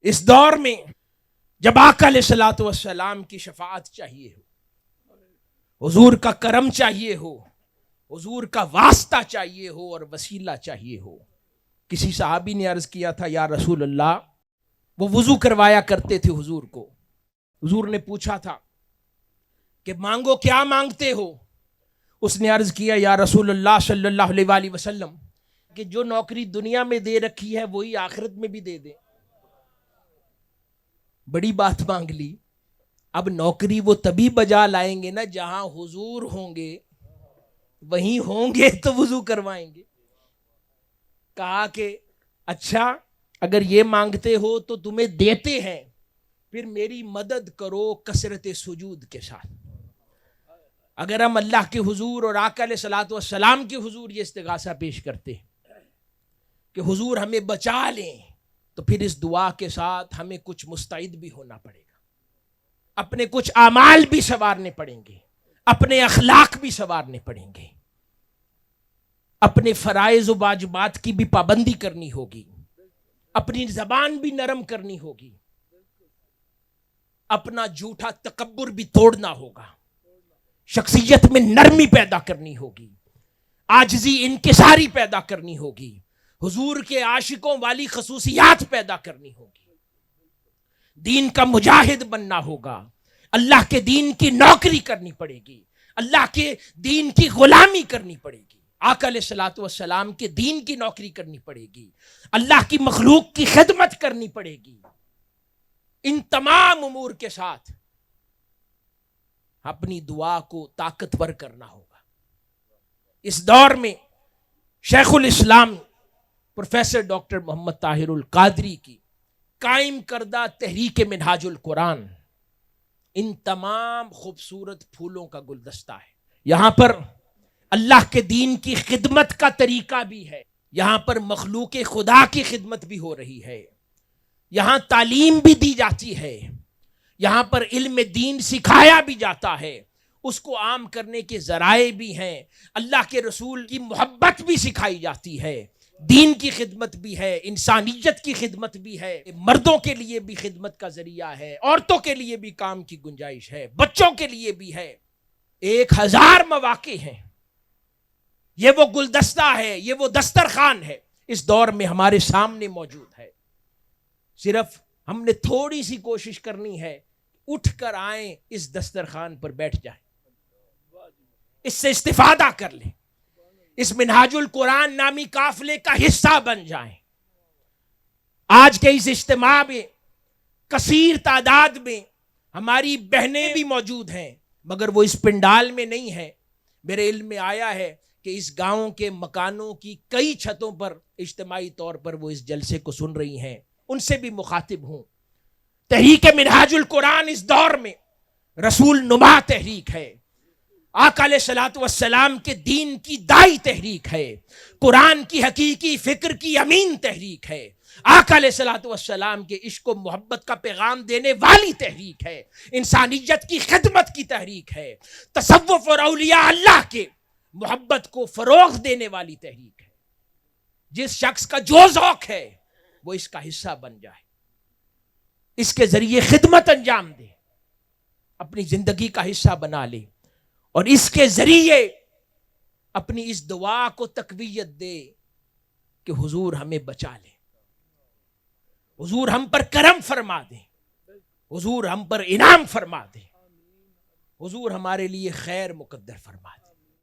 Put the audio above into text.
اس دور میں جب آقا علیہ الصلوۃ والسلام کی شفاعت چاہیے ہو، حضور کا کرم چاہیے ہو، حضور کا واسطہ چاہیے ہو اور وسیلہ چاہیے ہو، کسی صحابی نے عرض کیا تھا یا رسول اللہ، وہ وضو کروایا کرتے تھے حضور کو، حضور نے پوچھا تھا کہ مانگو، کیا مانگتے ہو؟ اس نے عرض کیا یا رسول اللہ صلی اللہ علیہ وآلہ وسلم کہ جو نوکری دنیا میں دے رکھی ہے وہی آخرت میں بھی دے دے۔ بڑی بات مانگ لی۔ اب نوکری وہ تبھی بجا لائیں گے نا جہاں حضور ہوں گے، وہیں ہوں گے تو وضو کروائیں گے۔ کہا کہ اچھا اگر یہ مانگتے ہو تو تمہیں دیتے ہیں، پھر میری مدد کرو کثرت سجود کے ساتھ۔ اگر ہم اللہ کے حضور اور آقا علیہ الصلوۃ والسلام کے حضور یہ استغاثہ پیش کرتے ہیں کہ حضور ہمیں بچا لیں، تو پھر اس دعا کے ساتھ ہمیں کچھ مستعد بھی ہونا پڑے گا، اپنے کچھ اعمال بھی سنوارنے پڑیں گے، اپنے اخلاق بھی سنوارنے پڑیں گے، اپنے فرائض و واجبات کی بھی پابندی کرنی ہوگی، اپنی زبان بھی نرم کرنی ہوگی، اپنا جھوٹا تکبر بھی توڑنا ہوگا، شخصیت میں نرمی پیدا کرنی ہوگی، عاجزی انکساری پیدا کرنی ہوگی، حضور کے عاشقوں والی خصوصیات پیدا کرنی ہوگی، دین کا مجاہد بننا ہوگا، اللہ کے دین کی نوکری کرنی پڑے گی، اللہ کے دین کی غلامی کرنی پڑے گی، آقا علیہ الصلوۃ والسلام کے دین کی نوکری کرنی پڑے گی، اللہ کی مخلوق کی خدمت کرنی پڑے گی۔ ان تمام امور کے ساتھ اپنی دعا کو طاقتور کرنا ہوگا۔ اس دور میں شیخ الاسلام پروفیسر ڈاکٹر محمد طاہر القادری کی قائم کردہ تحریک منہاج القرآن ان تمام خوبصورت پھولوں کا گلدستہ ہے۔ یہاں پر اللہ کے دین کی خدمت کا طریقہ بھی ہے، یہاں پر مخلوق خدا کی خدمت بھی ہو رہی ہے، یہاں تعلیم بھی دی جاتی ہے، یہاں پر علم دین سکھایا بھی جاتا ہے، اس کو عام کرنے کے ذرائع بھی ہیں، اللہ کے رسول کی محبت بھی سکھائی جاتی ہے، دین کی خدمت بھی ہے، انسانیت کی خدمت بھی ہے، مردوں کے لیے بھی خدمت کا ذریعہ ہے، عورتوں کے لیے بھی کام کی گنجائش ہے، بچوں کے لیے بھی ہے، 1000 مواقع ہیں۔ یہ وہ گلدستہ ہے، یہ وہ دسترخوان ہے، اس دور میں ہمارے سامنے موجود ہے۔ صرف ہم نے تھوڑی سی کوشش کرنی ہے، اٹھ کر آئیں، اس دسترخوان پر بیٹھ جائیں، اس سے استفادہ کر لیں، اس منہاج القرآن نامی قافلے کا حصہ بن جائیں۔ آج کے اس اجتماع میں کثیر تعداد میں ہماری بہنیں بھی موجود ہیں، مگر وہ اس پنڈال میں نہیں ہیں۔ میرے علم میں آیا ہے کہ اس گاؤں کے مکانوں کی کئی چھتوں پر اجتماعی طور پر وہ اس جلسے کو سن رہی ہیں، ان سے بھی مخاطب ہوں۔ تحریک منہاج القرآن اس دور میں رسول نما تحریک ہے، آقا علیہ الصلوۃ والسلام کے دین کی دائی تحریک ہے، قرآن کی حقیقی فکر کی امین تحریک ہے، آقا علیہ الصلوۃ والسلام کے عشق و محبت کا پیغام دینے والی تحریک ہے، انسانیت کی خدمت کی تحریک ہے، تصوف اور اولیاء اللہ کے محبت کو فروغ دینے والی تحریک ہے۔ جس شخص کا جو ذوق ہے وہ اس کا حصہ بن جائے، اس کے ذریعے خدمت انجام دے، اپنی زندگی کا حصہ بنا لے، اور اس کے ذریعے اپنی اس دعا کو تقویت دے کہ حضور ہمیں بچا لے، حضور ہم پر کرم فرما دے، حضور ہم پر انعام فرما دے، حضور ہمارے لیے خیر مقدر فرما دے۔